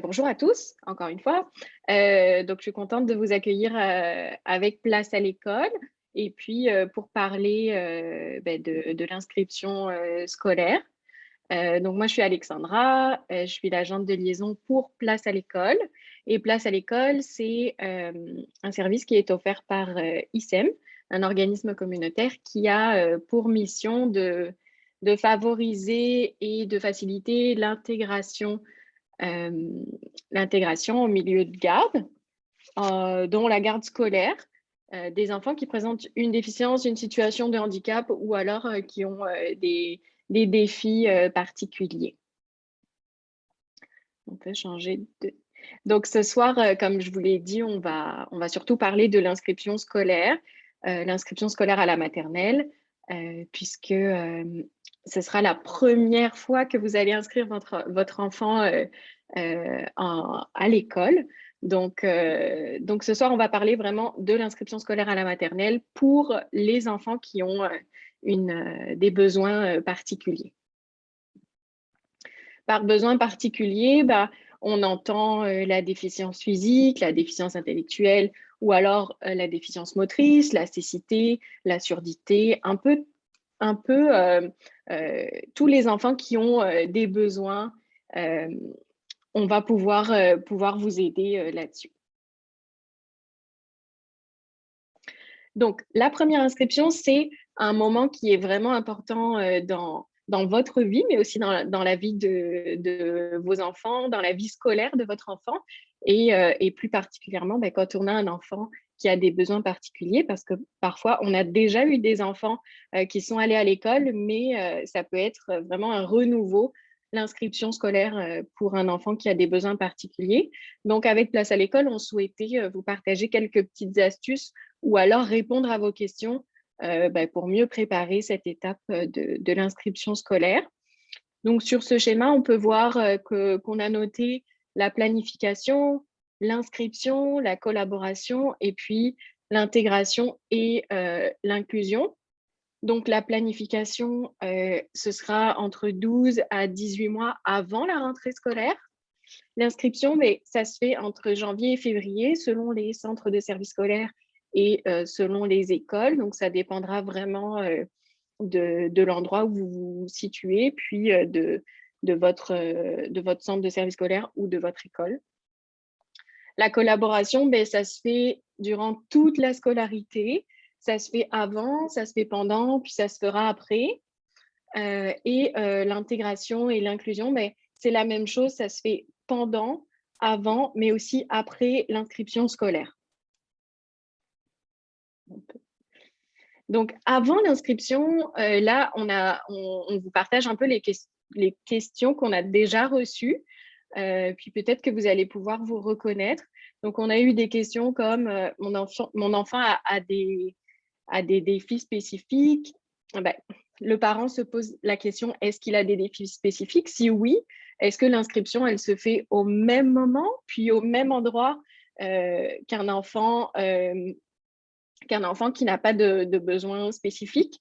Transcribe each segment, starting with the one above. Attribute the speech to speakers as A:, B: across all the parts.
A: Bonjour à tous, encore une fois. Je suis contente de vous accueillir avec Place à l'école et puis pour parler de l'inscription scolaire. Moi, je suis Alexandra, je suis l'agente de liaison pour Place à l'école. Et Place à l'école, c'est un service qui est offert par ICEM, un organisme communautaire qui a pour mission de favoriser et de faciliter euh, l'intégration au milieu de garde, dont la garde scolaire, des enfants qui présentent une déficience, une situation de handicap ou alors qui ont des défis particuliers. On peut changer de... Donc ce soir, comme je vous l'ai dit, on va surtout parler de l'inscription scolaire à la maternelle, puisque ce sera la première fois que vous allez inscrire votre enfant à l'école. Donc ce soir, on va parler vraiment de l'inscription scolaire à la maternelle pour les enfants qui ont des besoins particuliers. Par besoin particulier, on entend la déficience physique, la déficience intellectuelle ou alors la déficience motrice, la cécité, la surdité, un peu tous les enfants qui ont des besoins, on va pouvoir vous aider là-dessus. Donc, la première inscription, c'est un moment qui est vraiment important dans votre vie, mais aussi dans la vie de vos enfants, dans la vie scolaire de votre enfant, et plus particulièrement quand on a un enfant qui a des besoins particuliers, parce que parfois, on a déjà eu des enfants qui sont allés à l'école, mais ça peut être vraiment un renouveau, l'inscription scolaire pour un enfant qui a des besoins particuliers. Donc, avec Place à l'école, on souhaitait vous partager quelques petites astuces ou alors répondre à vos questions pour mieux préparer cette étape de l'inscription scolaire. Donc, sur ce schéma, on peut voir qu'on a noté la planification, l'inscription, la collaboration et puis l'intégration et l'inclusion. Donc, la planification, ce sera entre 12 à 18 mois avant la rentrée scolaire. L'inscription, ça se fait entre janvier et février selon les centres de services scolaires et selon les écoles. Donc, ça dépendra vraiment de l'endroit où vous vous situez, puis de votre centre de service scolaire ou de votre école. La collaboration, ça se fait durant toute la scolarité. Ça se fait avant, ça se fait pendant, puis ça se fera après. L'intégration et l'inclusion, c'est la même chose, ça se fait pendant, avant, mais aussi après l'inscription scolaire. Donc, avant l'inscription, là, on vous partage un peu les questions qu'on a déjà reçues, puis peut-être que vous allez pouvoir vous reconnaître. Donc, on a eu des questions comme mon enfant a des défis spécifiques. Le parent se pose la question, est-ce qu'il a des défis spécifiques? Si oui, est-ce que l'inscription, elle se fait au même moment, puis au même endroit qu'un enfant qui n'a pas de besoins spécifiques?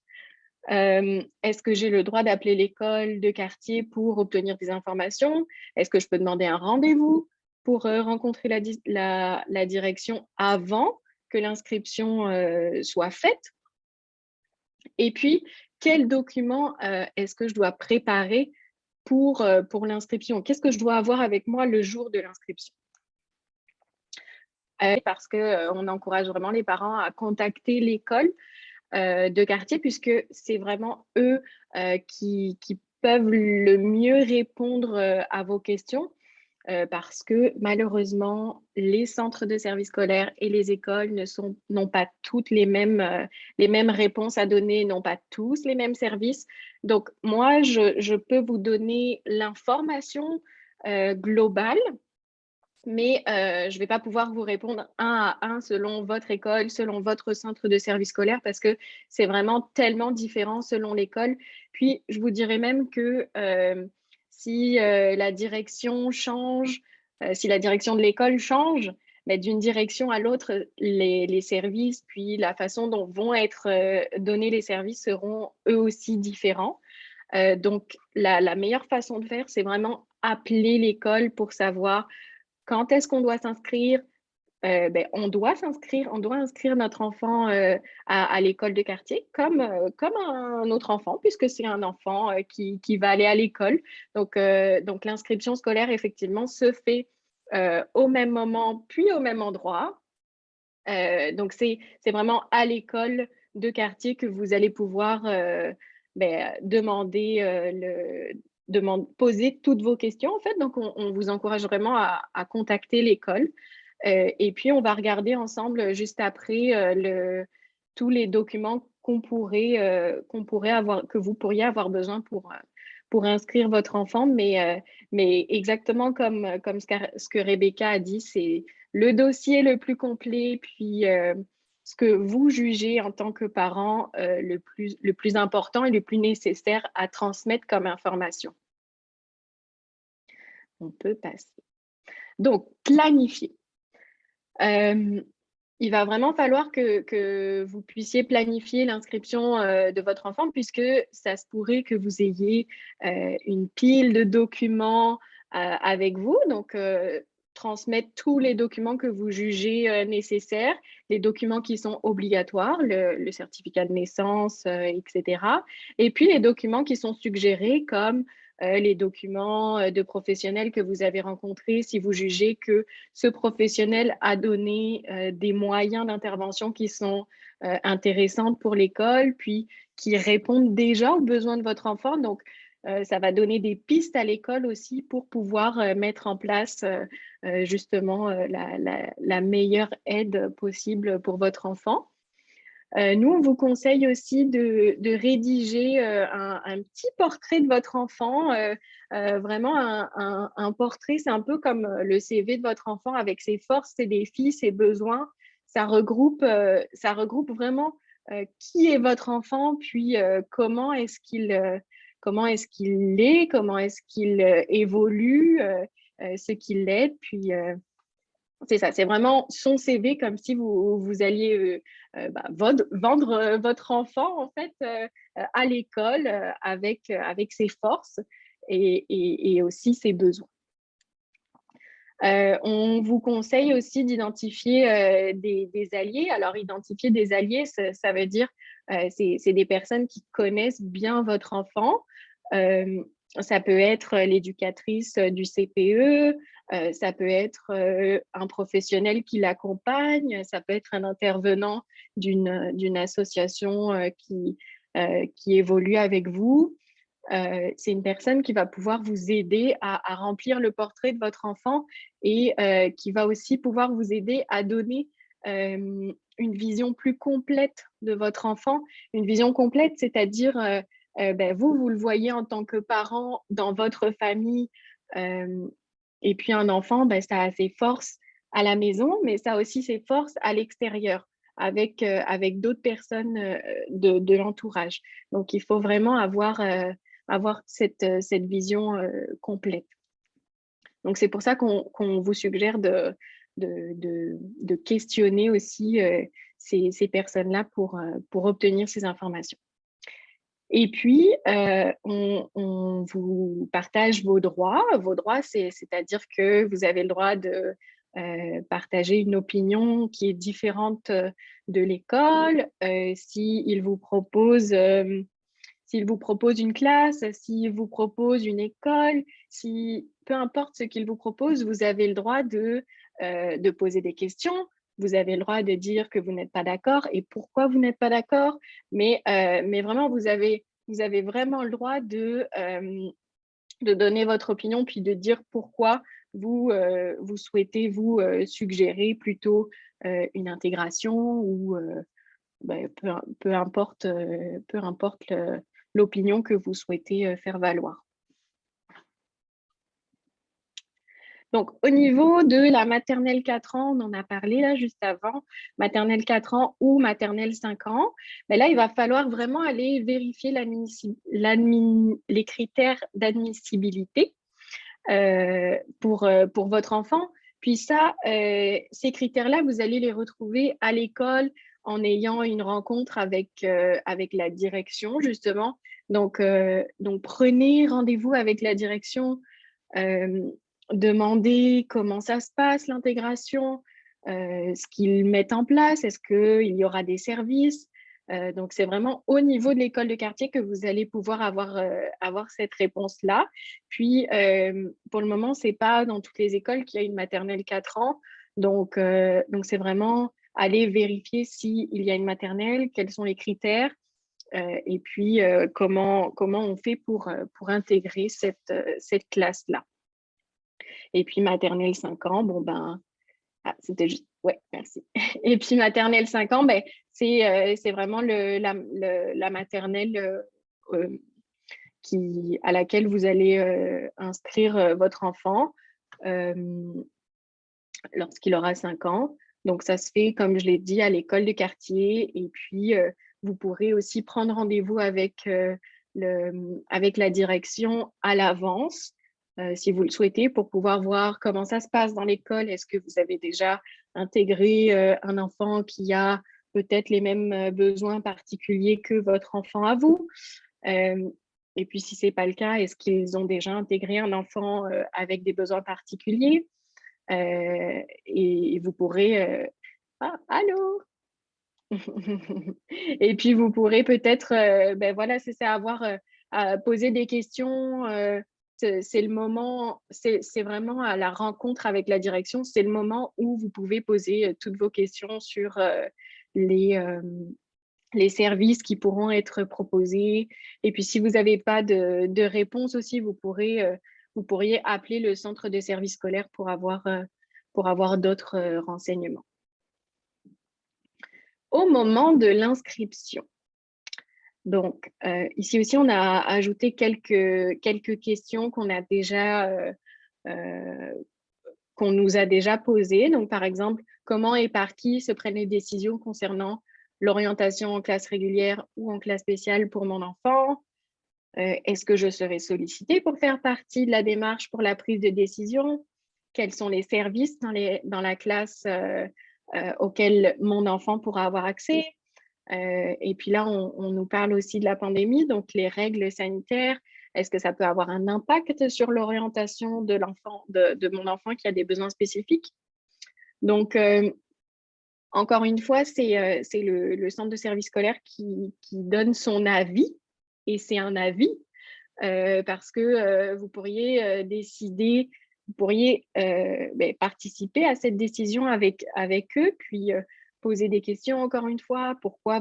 A: Est-ce que j'ai le droit d'appeler l'école de quartier pour obtenir des informations? Est-ce que je peux demander un rendez-vous pour rencontrer la direction avant que l'inscription soit faite? Et puis, quel document est-ce que je dois préparer pour l'inscription? Qu'est-ce que je dois avoir avec moi le jour de l'inscription? Parce qu'on encourage vraiment les parents à contacter l'école de quartier, puisque c'est vraiment eux qui peuvent le mieux répondre à vos questions. Parce que malheureusement, les centres de services scolaires et les écoles n'ont pas toutes les mêmes réponses à donner, n'ont pas tous les mêmes services. Donc, moi, je peux vous donner l'information globale, mais je ne vais pas pouvoir vous répondre un à un selon votre école, selon votre centre de service scolaire, parce que c'est vraiment tellement différent selon l'école. Puis, je vous dirais même que si la direction change, si la direction de l'école change, d'une direction à l'autre, les services, puis la façon dont vont être donnés les services seront eux aussi différents. Donc, la meilleure façon de faire, c'est vraiment appeler l'école pour savoir quand est-ce qu'on doit s'inscrire. On doit s'inscrire, on doit inscrire notre enfant à l'école de quartier comme un autre enfant, puisque c'est un enfant qui va aller à l'école. Donc l'inscription scolaire, effectivement, se fait au même moment, puis au même endroit. Donc, c'est vraiment à l'école de quartier que vous allez pouvoir demander, poser toutes vos questions, en fait. Donc, on vous encourage vraiment à contacter l'école. Et puis, on va regarder ensemble juste après tous les documents qu'on pourrait avoir, que vous pourriez avoir besoin pour inscrire votre enfant. Mais exactement comme ce que Rebecca a dit, c'est le dossier le plus complet, puis ce que vous jugez en tant que parent le plus important et le plus nécessaire à transmettre comme information. On peut passer. Donc, planifier. Il va vraiment falloir que vous puissiez planifier l'inscription de votre enfant, puisque ça se pourrait que vous ayez une pile de documents avec vous. Donc, transmettre tous les documents que vous jugez nécessaires, les documents qui sont obligatoires, le certificat de naissance, etc. Et puis les documents qui sont suggérés, comme les documents de professionnels que vous avez rencontrés, si vous jugez que ce professionnel a donné des moyens d'intervention qui sont intéressants pour l'école, puis qui répondent déjà aux besoins de votre enfant. Donc, ça va donner des pistes à l'école aussi pour pouvoir mettre en place justement la meilleure aide possible pour votre enfant. Nous, on vous conseille aussi de rédiger un petit portrait de votre enfant, vraiment un portrait, c'est un peu comme le CV de votre enfant avec ses forces, ses défis, ses besoins. Ça regroupe vraiment qui est votre enfant, puis comment est-ce qu'il est, comment est-ce qu'il évolue, ce qui l'aide, puis c'est ça, c'est vraiment son CV comme si vous alliez vendre votre enfant en fait à l'école avec ses forces et aussi ses besoins. On vous conseille aussi d'identifier des alliés. Alors, identifier des alliés, ça veut dire c'est des personnes qui connaissent bien votre enfant. Ça peut être l'éducatrice du CPE, ça peut être un professionnel qui l'accompagne, ça peut être un intervenant d'une association qui évolue avec vous. C'est une personne qui va pouvoir vous aider à remplir le portrait de votre enfant et qui va aussi pouvoir vous aider à donner une vision plus complète de votre enfant. Une vision complète, c'est-à-dire, vous le voyez en tant que parent dans votre famille, et puis un enfant, ça a ses forces à la maison, mais ça a aussi ses forces à l'extérieur, avec d'autres personnes de l'entourage. Donc, il faut vraiment avoir cette vision complète. Donc, c'est pour ça qu'on vous suggère de questionner aussi ces personnes-là pour obtenir ces informations. Et puis, on vous partage vos droits. Vos droits, c'est-à-dire que vous avez le droit de partager une opinion qui est différente de l'école. S'il vous propose une classe, s'il vous propose une école, peu importe ce qu'il vous propose, vous avez le droit de poser des questions, vous avez le droit de dire que vous n'êtes pas d'accord et pourquoi vous n'êtes pas d'accord, mais vraiment, vous avez vraiment le droit de donner votre opinion, puis de dire pourquoi vous souhaitez suggérer plutôt une intégration ou peu importe l'opinion que vous souhaitez faire valoir. Donc, au niveau de la maternelle 4 ans, on en a parlé là juste avant, maternelle 4 ans ou maternelle 5 ans, mais là, il va falloir vraiment aller vérifier les critères d'admissibilité pour votre enfant. Puis ça, ces critères-là, vous allez les retrouver à l'école en ayant une rencontre avec la direction, justement. Donc prenez rendez-vous avec la direction demander comment ça se passe, l'intégration, ce qu'ils mettent en place, est-ce qu'il y aura des services. Donc, c'est vraiment au niveau de l'école de quartier que vous allez pouvoir avoir cette réponse-là. Puis, pour le moment, ce n'est pas dans toutes les écoles qu'il y a une maternelle 4 ans. Donc c'est vraiment aller vérifier s'il y a une maternelle, quels sont les critères, et puis comment on fait pour intégrer cette classe-là. Et puis maternelle 5 ans, bon ben, c'était juste, ouais, merci. Et puis maternelle 5 ans, ben, c'est vraiment la maternelle à laquelle vous allez inscrire votre enfant lorsqu'il aura 5 ans. Donc, ça se fait, comme je l'ai dit, à l'école de quartier. Et puis, vous pourrez aussi prendre rendez-vous avec la direction à l'avance, si vous le souhaitez, pour pouvoir voir comment ça se passe dans l'école. Est-ce que vous avez déjà intégré un enfant qui a peut-être les mêmes besoins particuliers que votre enfant à vous? Et puis, si ce n'est pas le cas, est-ce qu'ils ont déjà intégré un enfant avec des besoins particuliers? Et vous pourrez... allô? Et puis, vous pourrez peut-être, ben voilà, c'est ça, à poser des questions. C'est le moment, c'est vraiment à la rencontre avec la direction, c'est le moment où vous pouvez poser toutes vos questions sur les services qui pourront être proposés. Et puis, si vous n'avez pas de réponse aussi, vous pourriez appeler le centre de service scolaire pour avoir d'autres renseignements. Au moment de l'inscription. Donc, ici aussi, on a ajouté quelques questions qu'on nous a déjà posées. Donc, par exemple, comment et par qui se prennent les décisions concernant l'orientation en classe régulière ou en classe spéciale pour mon enfant? Est-ce que je serai sollicitée pour faire partie de la démarche pour la prise de décision? Quels sont les services dans la classe auxquels mon enfant pourra avoir accès? Et puis là, on nous parle aussi de la pandémie, donc les règles sanitaires. Est-ce que ça peut avoir un impact sur l'orientation de mon enfant qui a des besoins spécifiques? Donc, encore une fois, c'est le centre de service scolaire qui donne son avis, et c'est un avis parce que vous pourriez décider, vous pourriez participer à cette décision avec eux, puis poser des questions encore une fois. Pourquoi,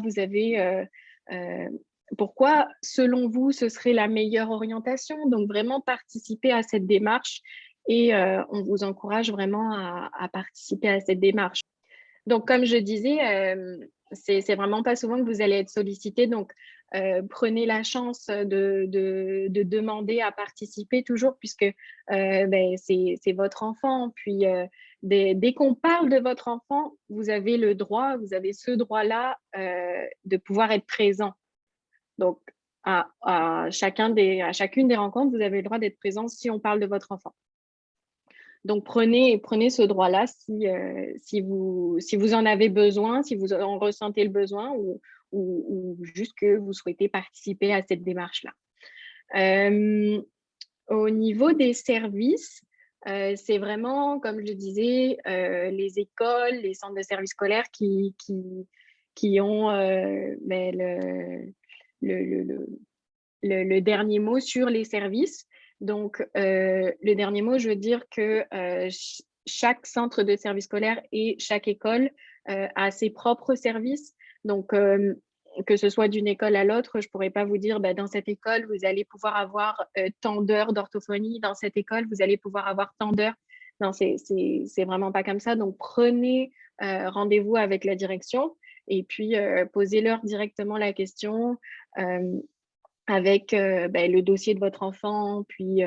A: selon vous, ce serait la meilleure orientation? Donc, vraiment participer à cette démarche, et on vous encourage vraiment à participer à cette démarche. Donc, comme je disais, c'est vraiment pas souvent que vous allez être sollicité. Donc, prenez la chance de demander à participer toujours, puisque c'est votre enfant. Puis, dès qu'on parle de votre enfant, vous avez ce droit-là de pouvoir être présent. Donc, à chacune des rencontres, vous avez le droit d'être présent si on parle de votre enfant. Donc, prenez ce droit-là si vous en avez besoin, si vous en ressentez le besoin, ou juste que vous souhaitez participer à cette démarche-là. Au niveau des services, c'est vraiment, comme je disais, les écoles, les centres de services scolaires qui ont le dernier mot sur les services. Donc, le dernier mot, je veux dire que chaque centre de service scolaire et chaque école a ses propres services. Donc, que ce soit d'une école à l'autre, je ne pourrais pas vous dire, dans cette école, vous allez pouvoir avoir tant d'heures d'orthophonie. Dans cette école, vous allez pouvoir avoir tant d'heures. Non, c'est vraiment pas comme ça. Donc, prenez rendez-vous avec la direction, et puis posez-leur directement la question avec le dossier de votre enfant, puis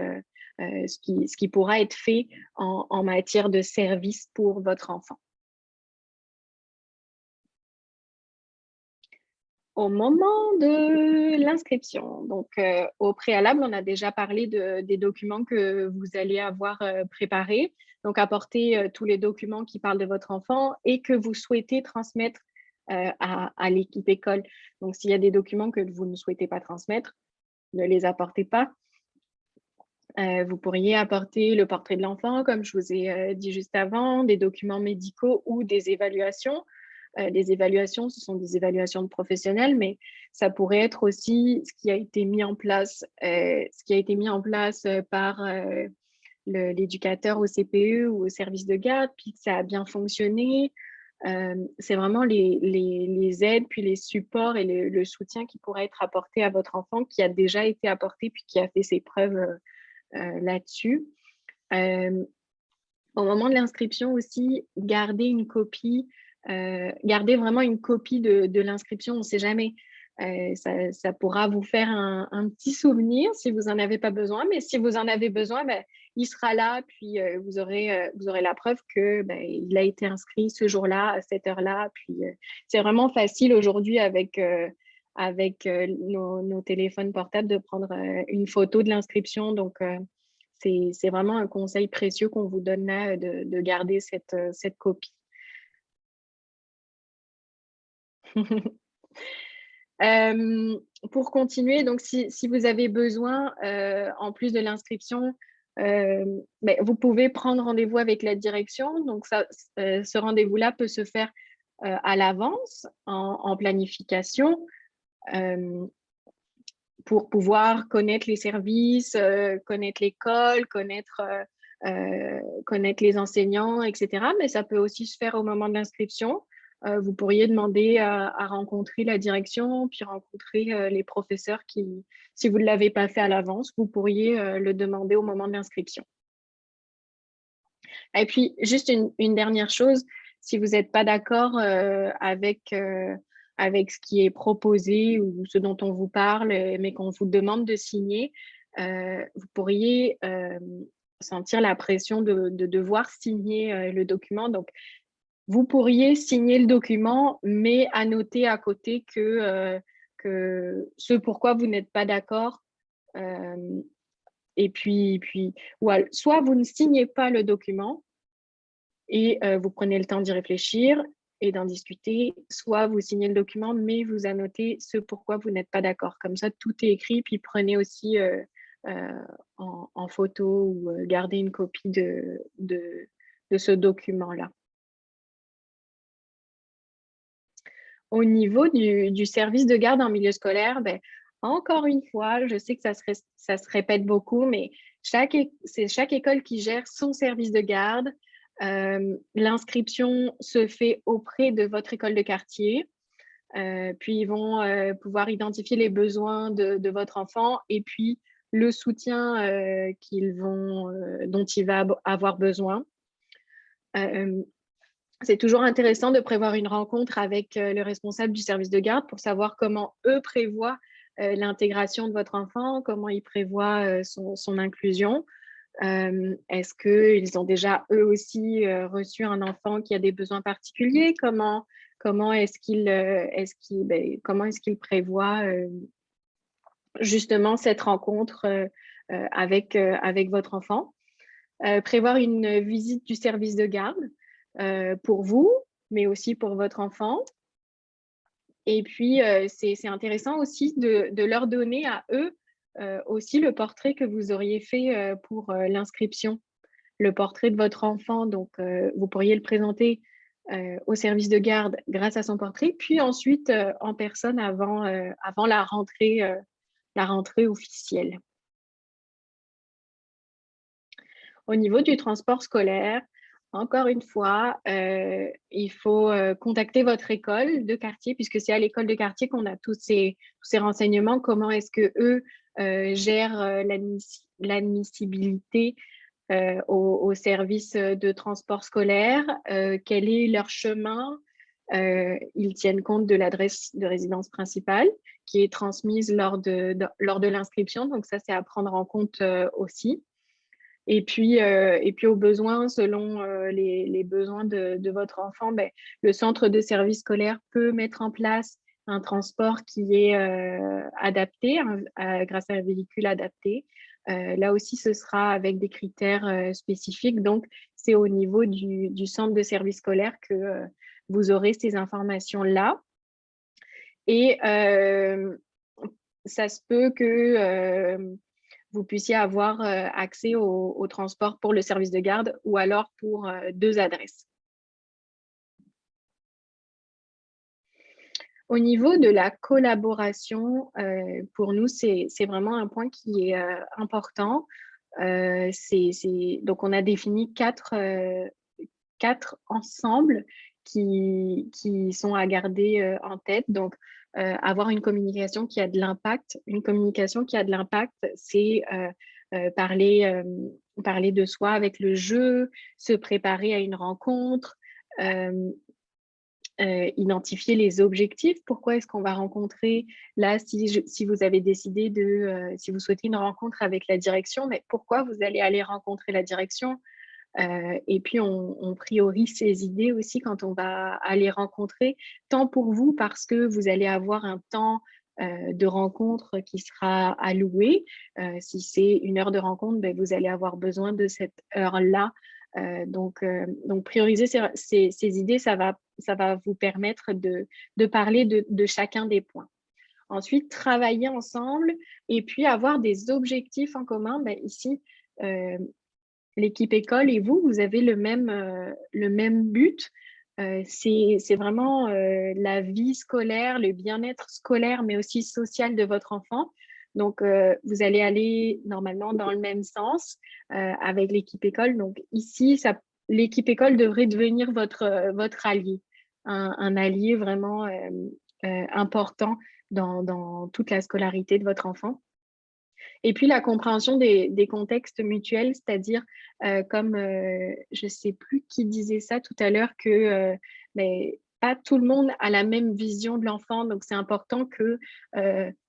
A: ce qui pourra être fait en matière de service pour votre enfant. Au moment de l'inscription, donc au préalable, on a déjà parlé des documents que vous allez avoir préparés. Donc, apportez tous les documents qui parlent de votre enfant et que vous souhaitez transmettre à l'équipe école. Donc, s'il y a des documents que vous ne souhaitez pas transmettre, ne les apportez pas. Vous pourriez apporter le portrait de l'enfant, comme je vous ai dit juste avant, des documents médicaux ou des évaluations. Les évaluations, ce sont des évaluations de professionnels, mais ça pourrait être aussi ce qui a été mis en place, par l'éducateur au CPE ou au service de garde, puis que ça a bien fonctionné. C'est vraiment les aides, puis les supports et le soutien qui pourrait être apporté à votre enfant, qui a déjà été apporté, puis qui a fait ses preuves là-dessus. Au moment de l'inscription aussi, gardez vraiment une copie de l'inscription, on ne sait jamais. Ça pourra vous faire un petit souvenir si vous n'en avez pas besoin, mais si vous en avez besoin, ben, il sera là, puis vous aurez la preuve que ben, il a été inscrit ce jour-là, à cette heure-là. Puis c'est vraiment facile aujourd'hui avec nos téléphones portables de prendre une photo de l'inscription. Donc, c'est vraiment un conseil précieux qu'on vous donne là de garder cette copie. Pour continuer, donc si vous avez besoin, en plus de l'inscription, ben, vous pouvez prendre rendez-vous avec la direction. Donc, ce rendez-vous-là peut se faire à l'avance, en planification, pour pouvoir connaître les services, connaître l'école, connaître les enseignants, etc. Mais ça peut aussi se faire au moment de l'inscription. Vous pourriez demander à rencontrer la direction, puis rencontrer les professeurs qui, si vous ne l'avez pas fait à l'avance, vous pourriez le demander au moment de l'inscription. Et puis, juste une dernière chose, si vous n'êtes pas d'accord avec ce qui est proposé ou ce dont on vous parle, mais qu'on vous demande de signer, vous pourriez sentir la pression de devoir signer le document. Donc, vous pourriez signer le document, mais annoter à côté que ce pourquoi vous n'êtes pas d'accord. Et puis soit vous ne signez pas le document et vous prenez le temps d'y réfléchir et d'en discuter, soit vous signez le document, mais vous annotez ce pourquoi vous n'êtes pas d'accord. Comme ça, tout est écrit, puis prenez aussi en photo ou gardez une copie de ce document-là. Au niveau du service de garde en milieu scolaire, ben, encore une fois, je sais que ça se répète beaucoup, mais c'est chaque école qui gère son service de garde. L'inscription se fait auprès de votre école de quartier. Puis ils vont pouvoir identifier les besoins de votre enfant et puis le soutien dont il va avoir besoin. C'est toujours intéressant de prévoir une rencontre avec le responsable du service de garde pour savoir comment eux prévoient l'intégration de votre enfant, comment ils prévoient son inclusion. Est-ce qu'ils ont déjà eux aussi reçu un enfant qui a des besoins particuliers? Comment est-ce qu'ils prévoient justement cette rencontre avec votre enfant? Prévoir une visite du service de garde pour vous, mais aussi pour votre enfant. Et puis, c'est intéressant aussi de leur donner à eux aussi le portrait que vous auriez fait pour l'inscription, le portrait de votre enfant. Donc, vous pourriez le présenter au service de garde grâce à son portrait, puis ensuite en personne avant la rentrée officielle. Au niveau du transport scolaire, encore une fois, il faut contacter votre école de quartier, puisque c'est à l'école de quartier qu'on a tous ces renseignements. Comment est-ce qu'eux gèrent l'admissibilité au service de transport scolaire? Quel est leur chemin? Ils tiennent compte de l'adresse de résidence principale qui est transmise lors de l'inscription. Donc ça, c'est à prendre en compte aussi. Et puis aux besoins, selon les besoins de votre enfant, ben, le centre de service scolaire peut mettre en place un transport qui est adapté grâce à un véhicule adapté. Là aussi, ce sera avec des critères spécifiques. Donc, c'est au niveau du centre de service scolaire que vous aurez ces informations-là. Et ça se peut que vous puissiez avoir accès au transport pour le service de garde ou alors pour 2 adresses. Au niveau de la collaboration, pour nous, c'est vraiment un point qui est important. Donc on a défini 4 ensembles qui sont à garder en tête. Donc, avoir une communication qui a de l'impact. Une communication qui a de l'impact, c'est parler de soi avec le jeu, se préparer à une rencontre, identifier les objectifs. Pourquoi est-ce qu'on va rencontrer là, si vous avez décidé si vous souhaitez une rencontre avec la direction, mais pourquoi vous allez aller rencontrer la direction? Et puis, on priorise ces idées aussi quand on va aller rencontrer, tant pour vous parce que vous allez avoir un temps de rencontre qui sera alloué. Si c'est une heure de rencontre, ben, vous allez avoir besoin de cette heure-là. Donc, prioriser ces idées, ça va vous permettre de parler de chacun des points. Ensuite, travailler ensemble et puis avoir des objectifs en commun. Ben, ici, l'équipe école et vous avez le même but. C'est vraiment la vie scolaire, le bien-être scolaire, mais aussi social de votre enfant. Donc, vous allez aller normalement dans le même sens avec l'équipe école. Donc, ici, l'équipe école devrait devenir votre allié, un allié vraiment important dans toute la scolarité de votre enfant. Et puis la compréhension des contextes mutuels, c'est-à-dire comme je ne sais plus qui disait ça tout à l'heure, que pas tout le monde a la même vision de l'enfant, donc c'est important que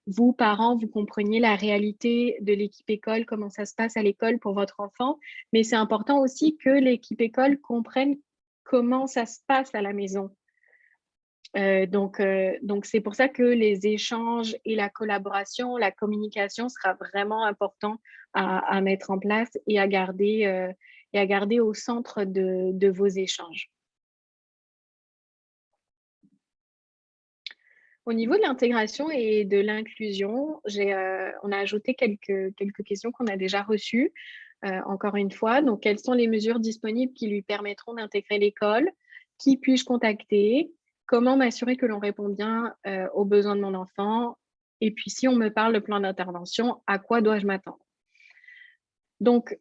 A: vous, parents, vous compreniez la réalité de l'équipe école, comment ça se passe à l'école pour votre enfant, mais c'est important aussi que l'équipe école comprenne comment ça se passe à la maison. Donc c'est pour ça que les échanges et la collaboration, la communication sera vraiment important à mettre en place et à garder au centre de vos échanges. Au niveau de l'intégration et de l'inclusion, on a ajouté quelques questions qu'on a déjà reçues, encore une fois. Donc, quelles sont les mesures disponibles qui lui permettront d'intégrer l'école? Qui puis-je contacter? Comment m'assurer que l'on répond bien aux besoins de mon enfant? Et puis, si on me parle de plan d'intervention, à quoi dois-je m'attendre? Donc,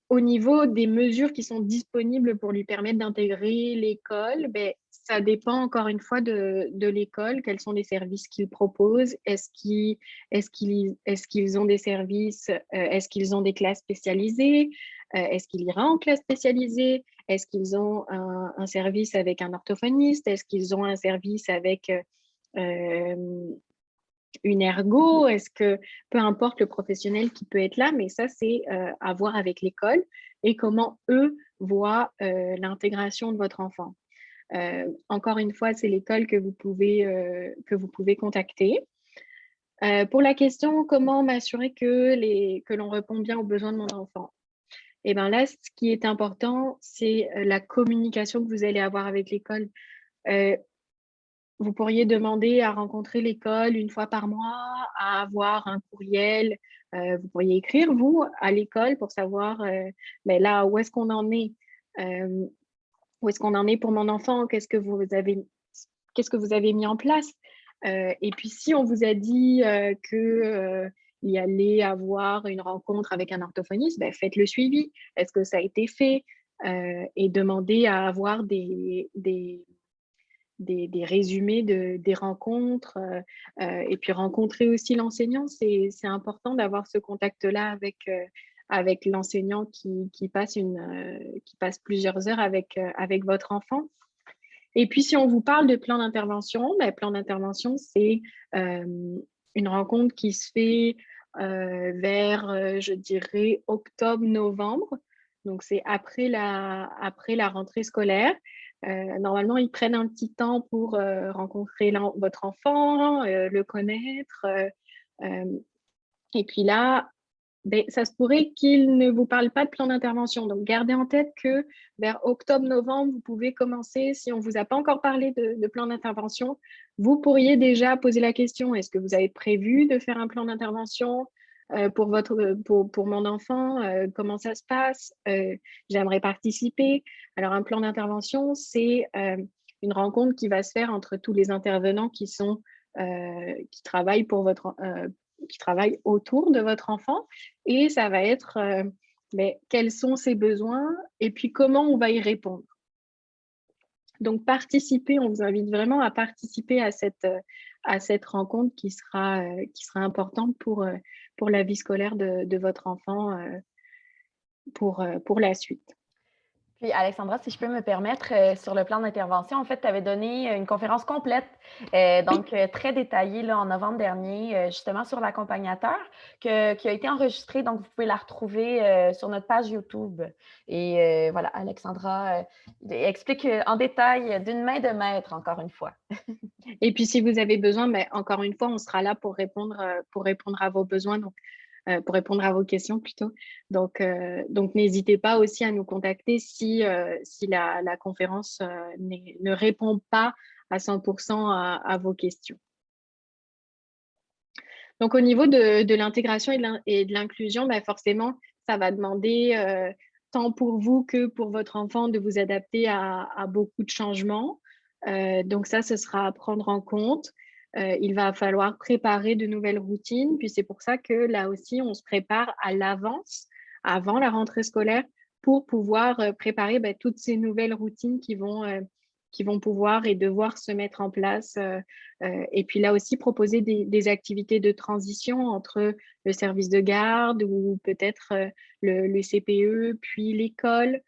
A: au niveau des mesures qui sont disponibles pour lui permettre d'intégrer l'école, ben, ça dépend encore une fois de l'école. Quels sont les services qu'ils proposent? Est-ce qu'ils ont des services? Est-ce qu'ils ont des classes spécialisées? Est-ce qu'il ira en classe spécialisée? Est-ce qu'ils ont un service avec un orthophoniste? Est-ce qu'ils ont un service avec une ergo? Est-ce que, peu importe le professionnel qui peut être là, mais ça, c'est à voir avec l'école et comment eux voient l'intégration de votre enfant. Encore une fois, c'est l'école que vous pouvez contacter. Pour la question, comment m'assurer que l'on répond bien aux besoins de mon enfant? Et bien là, ce qui est important, c'est la communication que vous allez avoir avec l'école. Vous pourriez demander à rencontrer l'école une fois par mois, à avoir un courriel. Vous pourriez écrire, vous, à l'école pour savoir là, où est-ce qu'on en est. Où est-ce qu'on en est pour mon enfant? Qu'est-ce que vous avez mis en place? Et puis, si on vous a dit qu'il y allait avoir une rencontre avec un orthophoniste, ben, faites le suivi. Est-ce que ça a été fait? Et demandez à avoir des résumés des rencontres et puis rencontrer aussi l'enseignant. C'est important d'avoir ce contact-là avec l'enseignant qui passe plusieurs heures avec votre enfant. Et puis, si on vous parle de plan d'intervention, plan d'intervention, c'est une rencontre qui se fait vers, je dirais, octobre-novembre. Donc, c'est après la rentrée scolaire. Normalement, ils prennent un petit temps pour rencontrer votre enfant, le connaître. Et puis là, ça se pourrait qu'il ne vous parle pas de plan d'intervention. Donc, gardez en tête que vers octobre-novembre, vous pouvez commencer, si on ne vous a pas encore parlé de plan d'intervention, vous pourriez déjà poser la question, est-ce que vous avez prévu de faire un plan d'intervention? pour mon enfant, comment ça se passe, j'aimerais participer. Alors, un plan d'intervention, c'est une rencontre qui va se faire entre tous les intervenants qui travaillent qui travaillent autour de votre enfant. Et ça va être mais quels sont ses besoins et puis comment on va y répondre. Donc, participer, on vous invite vraiment à participer à cette rencontre qui sera importante pour la vie scolaire de votre enfant pour la suite.
B: Puis Alexandra, si je peux me permettre, sur le plan d'intervention, en fait, tu avais donné une conférence complète,
A: Oui,
B: donc très détaillée là, en novembre dernier, justement sur l'accompagnateur, qui a été enregistrée. Donc, vous pouvez la retrouver sur notre page YouTube. Et voilà, Alexandra explique en détail d'une main de maître, encore une fois.
A: et puis si vous avez besoin, mais encore une fois, on sera là pour répondre à vos besoins, donc pour répondre à vos questions plutôt. Donc n'hésitez pas aussi à nous contacter si la conférence ne répond pas à 100% à vos questions. Donc, au niveau de l'intégration et de l'inclusion, bah, forcément, ça va demander tant pour vous que pour votre enfant de vous adapter à beaucoup de changements. Donc ça, ce sera à prendre en compte. Il va falloir préparer de nouvelles routines. Puis c'est pour ça que là aussi, on se prépare à l'avance, avant la rentrée scolaire, pour pouvoir préparer toutes ces nouvelles routines qui vont pouvoir et devoir se mettre en place. Et puis là aussi, proposer des activités de transition entre le service de garde ou peut-être le CPE, puis l'école.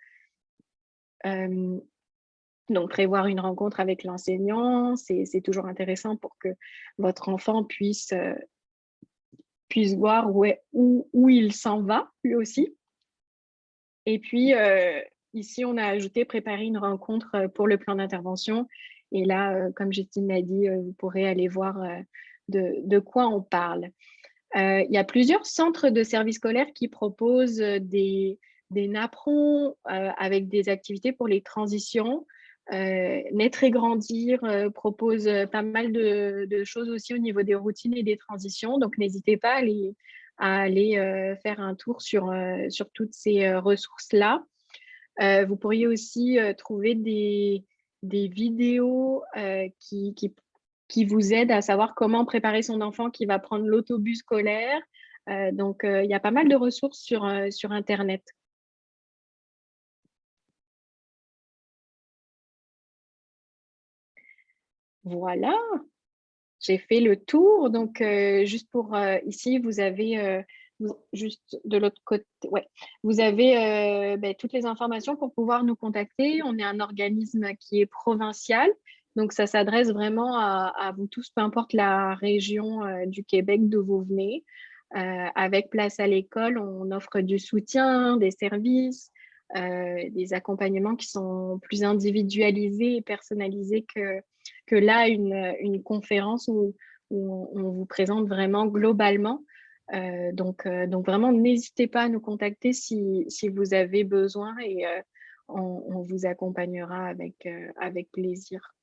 A: Donc, prévoir une rencontre avec l'enseignant, c'est toujours intéressant pour que votre enfant puisse voir où il s'en va, lui aussi. Et puis, ici, on a ajouté préparer une rencontre pour le plan d'intervention. Et là, comme Justine l'a dit, vous pourrez aller voir de quoi on parle. Il y a plusieurs centres de services scolaires qui proposent des napperons avec des activités pour les transitions. Naître et grandir propose pas mal de choses aussi au niveau des routines et des transitions. Donc, n'hésitez pas à aller faire un tour sur toutes ces ressources-là. Vous pourriez aussi trouver des vidéos qui vous aident à savoir comment préparer son enfant qui va prendre l'autobus scolaire. Donc, il y a pas mal de ressources sur Internet. Voilà, j'ai fait le tour. Donc, juste pour ici, vous avez juste de l'autre côté, ouais, vous avez toutes les informations pour pouvoir nous contacter. On est un organisme qui est provincial, donc ça s'adresse vraiment à vous tous, peu importe la région du Québec d'où vous venez. Avec Place à l'école, on offre du soutien, des services, des accompagnements qui sont plus individualisés et personnalisés que là, une conférence où on vous présente vraiment globalement. Donc vraiment, n'hésitez pas à nous contacter si vous avez besoin et on vous accompagnera avec plaisir.